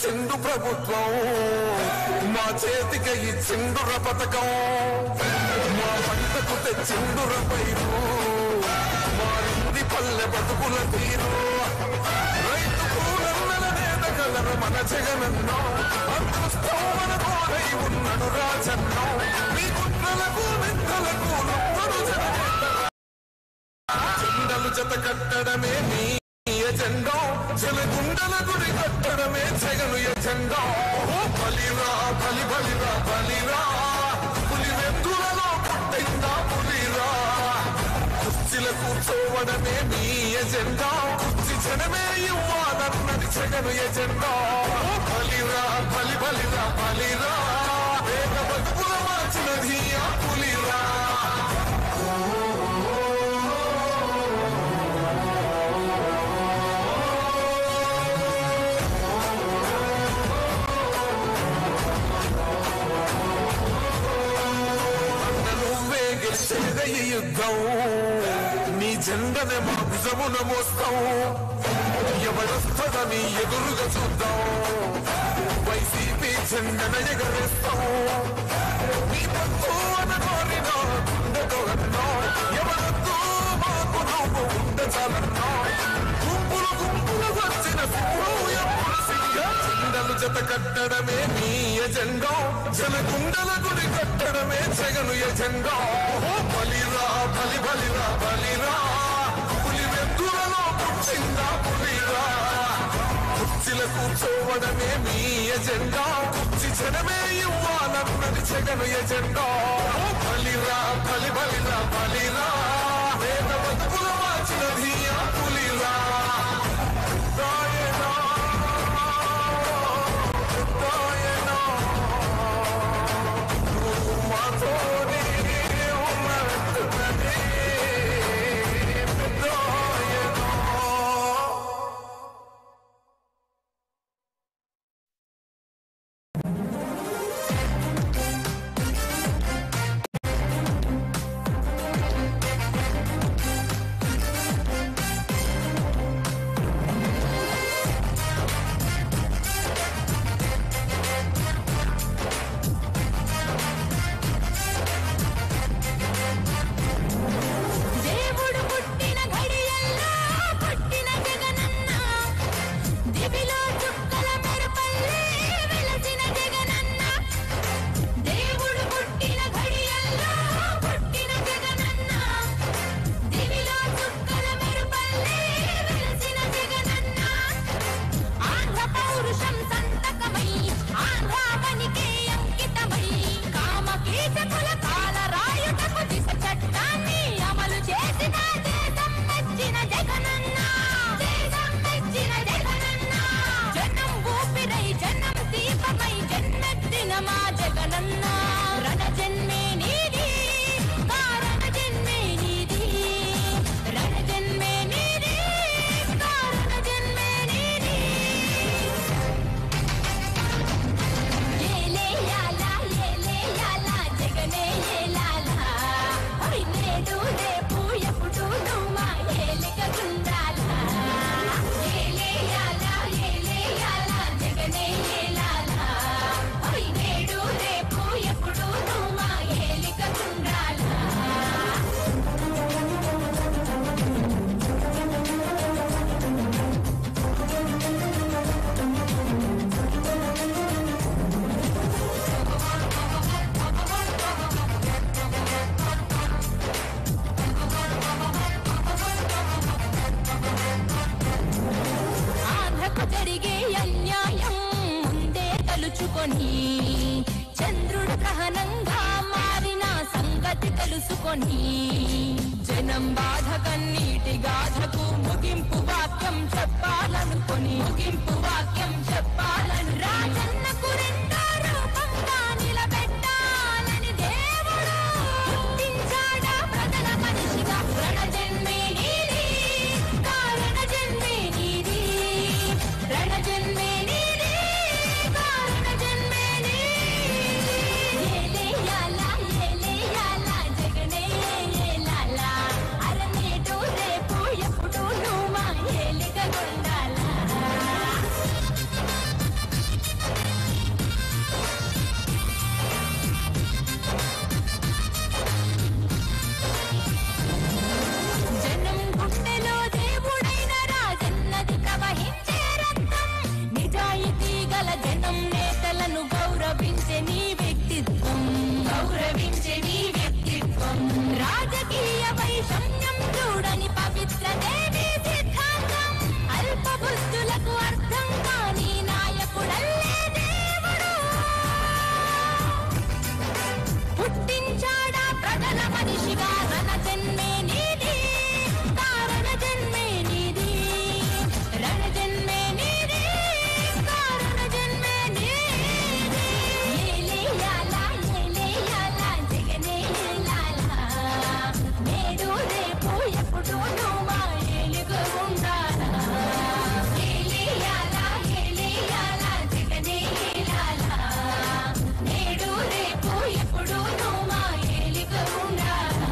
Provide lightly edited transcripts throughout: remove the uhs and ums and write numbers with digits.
తెచ్చిండు ప్రభుత్వం మా చేతికి ఇచ్చిండుర పథకం మా పంటకు తెచ్చిండుర పైరు మారింది పల్లె బతుకుల తీరు రైతు కూలన్నల నేత కలరు మన జగనన్నో అదృష్టం మన కోరై ఉన్నడు రాజన్నో మీ కుట్రలకు నిందలకు నొప్పడు జెండలు జత కట్టడమే నీ ఎజెండా జలగుండల గుడి కట్టడమే జగను ఎజెండా బలిరా బలి బలిరా బలిరా పులి వెందులలో పుట్టిందా పులిరా కుర్చీల కూర్చోవడమే మీ ఎజెండా కుర్చీ జనమే ఇవ్వాలన్నది జగను ఎజెండా బలిరా బలి బలిరా బలిరా వేగ బతుకుల మార్చినది ఆ పులిరా యుద్ధం నీ జెండనే మా భుజమున మోస్తాం ఎవరొస్తదని ఎదురుగా చూద్దాం వైసీపీ జెండన ఎగరేస్తాం నీ పత్తు అని కోరిన గుండెతో అన్నా ఎవరొద్దు మాకు నువ్వు ఉండ చాలన్నా గుంపులు గుంపులు వచ్చిన జెండలు జత కట్టడమే నీ ఎజెండా జనగుండల గుడి కట్టడమే జగను ఎజెండా బలిరా బలి బలిరా బలిరా పులి వెందులలో పుట్టిందా పులిరా కుర్చీల కూర్చోవడమే మీ ఎజెండా కుర్చీ జనమే ఇవ్వాలన్నది జగను ఎజెండా బలిరా బలి బలిరా బలిరా వేద బతుకుల మార్చినది ఆ పులిరా చంద్రుడు గ్రహణంగా మారిన సంగతి తెలుసుకొని జనం బాధ కన్నీటి గాథకు ముగింపు వాక్యం చెప్పాలనుకొని రాజన్నకు రెండో రూపంగా నిలబెట్టాలని దేవుడు పుట్టించాడా ప్రజల మనిషిగా రణజన్మే నీది కారణ జన్మే నీది రణజన్మే గౌరవించే నీ వ్యక్తిత్వం రాజకీయ వైషమ్యం చూడని పవిత్ర దేవి సిద్ధాంతం అల్ప బుద్ధులకు అర్థం కాని నాయకుడల్లే దేవుడు పుట్టించాడా ప్రజల మనిషిగా రణ జన్మే నీది కారణ జన్మే నీది రణ జన్మే నీది కారణ జన్మే నీది ఏలేయాలా జగనే ఏలాలా నేడు రేపు ఎప్పుడు నువ్వు మా ఏలుగు ఉండాలా ఏలేయాలా జగనే ఏలాలా నేడు రేపు ఎప్పుడు నువ్వు మా ఏలుగు ఉండాలా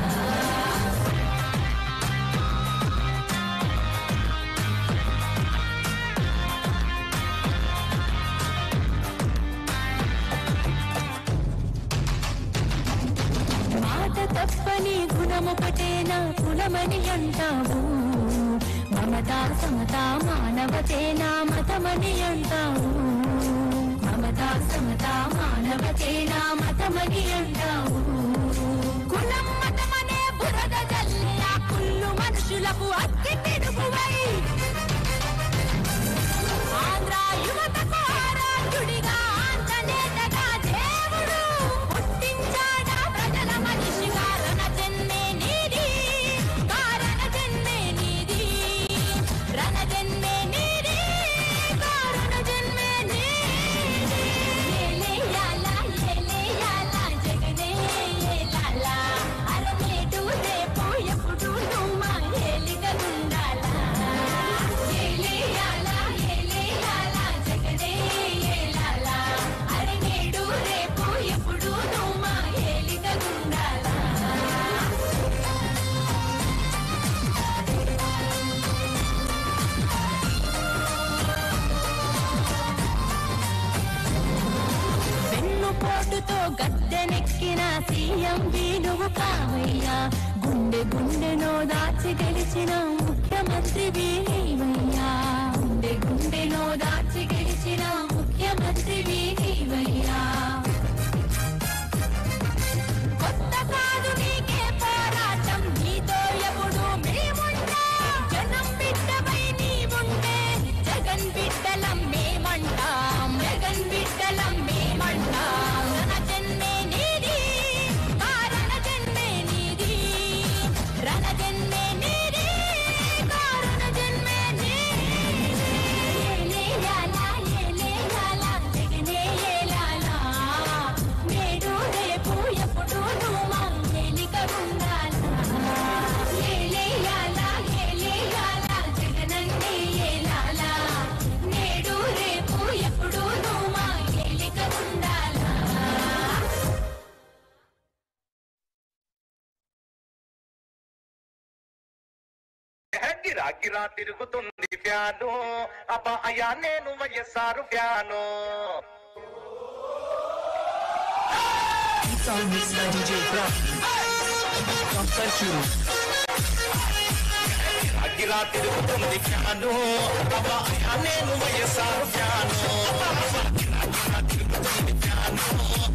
మాట తప్పని గుణమొకటేనా కులమని అంటావు మమతా సమతా మానవతేనా మతమని అంటావు మమతా సమతా మానవతేనా మతమని అంటావు కులం మతమనే బురద జల్లి ఆ కుళ్ళు మనుషులకు అగ్గి పిడుగువై ఆంధ్ర యువతకు ఆరాధ్యుడిగా ఆంజనేతగా దేవుడు పుట్టించాడా ప్రజల మనిషిగా రణ జన్మే నీది కారణ జన్మే నీది రణ జన్మే నీది కారణ జన్మే నీది ఏలేయాలా జగనే ఏలాలా అరనేటు రేపు ఎప్పుడు నువ్వు మా ఏలిగనుండాలా ఏలేయాలా జగనే ఏలాలా అరనేడు రేపు ఎప్పుడు నువ్వు మా ఏలిగనుండాలా వెన్నుపోటుతో గద్దెనెక్కిన సీఎం నువ్వు కావయ్యా గుండె గుండెనో దాచి గెలిచిన ముఖ్యమంత్రి నీవయ్యా గుండెనో దాచి గెలిచిన ముఖ్యమంత్రి నీవయ్యా కొత్త కాదు నీకే పోరాటం నీతో ఎప్పుడు మేముంటే జనం బిడ్డపై నీవుంటే జగన్ బిడ్డలం మేమంటాం జగన్ బిడ్డలం మేమంటాం రణ జన్మే నీది కారణ జన్మే నీది రణ జన్మే నీది కారణ జన్మే నీది ఏలేయాలా జగనే ఏలాలా నేడు రేపు ఎప్పుడు నువ్వు మా ఏలిక ఉండాలా ఏలేయాలా జగనన్నే ఏలాలా నేడు రేపు ఎప్పుడు నువ్వు మా ఏలిక ఉండాలా గిరా తిరుగుతుంది ఫ్యాను అబ్బా అయ్యా నేను వైఎస్ఆర్ ఫ్యాను గిరా తిరుగుతుంది ఫ్యాను అబ్బా అయ్యా నేను వైఎస్ఆర్ ఫ్యాను గిరా తిరుగుతుంది ఫ్యాను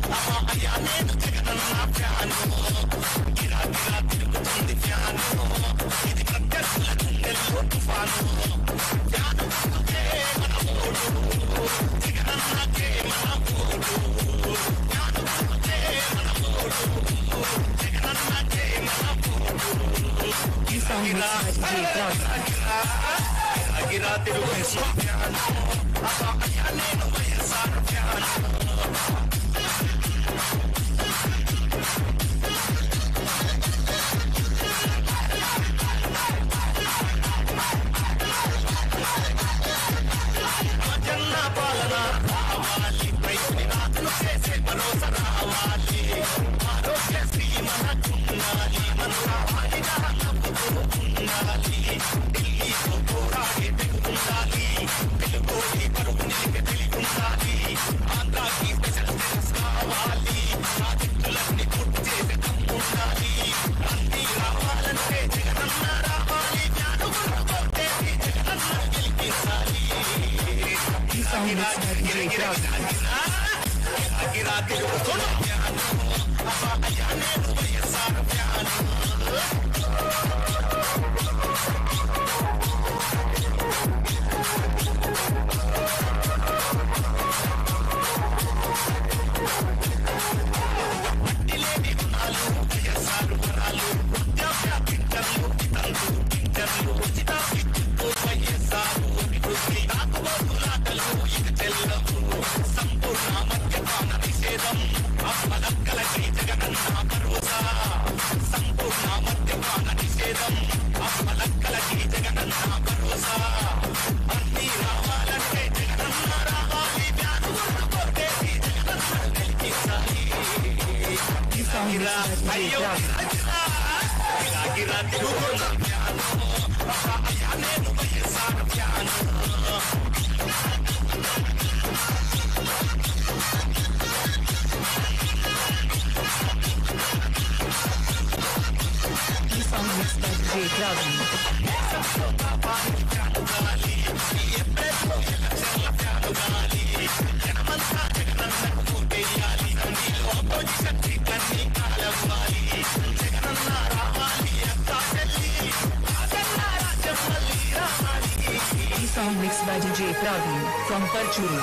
అబ్బా అయ్యా నేను జగనన్న ఫ్యాను గిరా తిరుగుతుంది ఫ్యాను ఇది ప్రత్యర్థుల గుండెల్లో తుఫాను ఫ్యాను మన మూడు జగనన్నకే మన మూడు ఫ్యాను మన మూడు జగనన్నకే మన మూడు గిరా తిరుగుతుంది ఫ్యాను అబ్బా అయ్యా నేను వైఎస్ఆర్ ఫ్యాను జన్న పాలన రావాలి రైతుని రాత్రులు చేసే భరోసా రావాలి ఆరోగ్యశ్రీ మనకుండాలి మన రావాలిగా నవ్వుతూ ఉండాలి ఢిల్లీతో పోరాడే తెగుండాలి తెలుగోటి పరుగు నిలిపే తెలిగుండాలి Andhra Song mixed by DJ Praveen from Parchuru.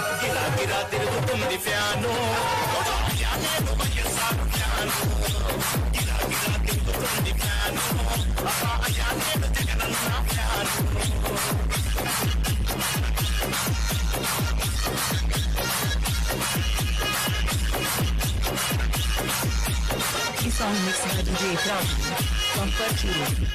Song mixed by DJ Praveen from Parchuru.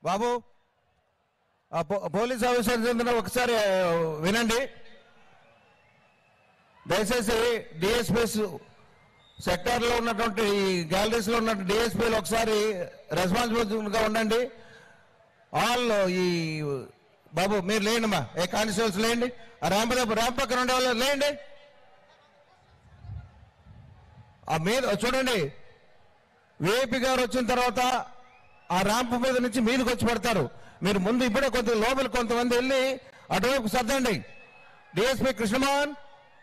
Babu police officer ఒకసారి వినండి. దయచేసి డిఎస్పీస్ సెక్టార్లో ఉన్నటువంటి గ్యాలరీస్ లో ఉన్న డిఎస్పీలు ఒకసారి రెస్పాన్సిబుల్గా ఉండండి. ఆల్ ఈ బాబు మీరు లేండి, మా ఏ కానిస్టేబుల్స్ లేండి, ర్యాంప్ పక్కన ఉండే వాళ్ళు లేండి, ఆ మీద చూడండి, విఐపి గారు వచ్చిన తర్వాత ఆ ర్యాంప్ మీద నుంచి మీదకి వచ్చి పడతారు. మీరు ముందు ఇప్పుడే కొద్దిగా లోపల కొంతమంది వెళ్ళి అటువైపు సర్దండి. DSP Krishnamohan,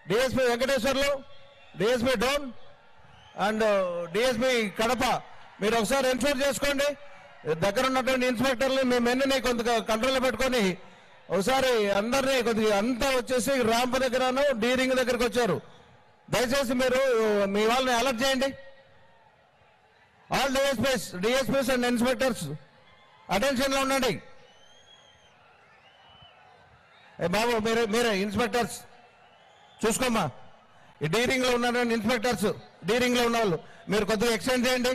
DSP Venkateswarlu, DSP Dhone and DSP Kadapa, మీరు ఒకసారి ఎన్షూర్ చేసుకోండి. దగ్గర ఉన్నటువంటి ఇన్స్పెక్టర్లు మీ మెన్నుని కొంత కంట్రోల్లో పెట్టుకొని ఒకసారి అందరినీ కొద్దిగా అంతా వచ్చేసి ర్యాంప్ దగ్గరను డీ రింగ్ దగ్గరకు వచ్చారు. దయచేసి మీరు మీ వాళ్ళని అలర్ట్ చేయండి. ఆల్ డిఎస్పీస్ అండ్ ఇన్స్పెక్టర్స్ అటెన్షన్లో ఉండండి. బాబు మీరే ఇన్స్పెక్టర్స్ చూసుకోమ్మా. ఈ డీ రింగ్ లో ఉన్న ఇన్స్పెక్టర్స్, డీ రింగ్ లో ఉన్న వాళ్ళు మీరు కొద్దిగా ఎక్స్టెండ్ చేయండి.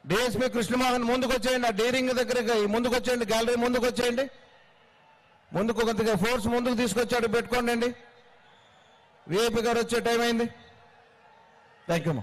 డిఎస్పీ కృష్ణమోహన్ ముందుకు వచ్చేయండి. ఆ డీ రింగ్ దగ్గర ముందుకు వచ్చేయండి. గ్యాలరీ ముందుకు వచ్చేయండి. ముందుకు కొద్దిగా ఫోర్స్ ముందుకు తీసుకొచ్చాడు, పెట్టుకోండి అండి. విఐపి గారు వచ్చే టైం అయింది. Thank you.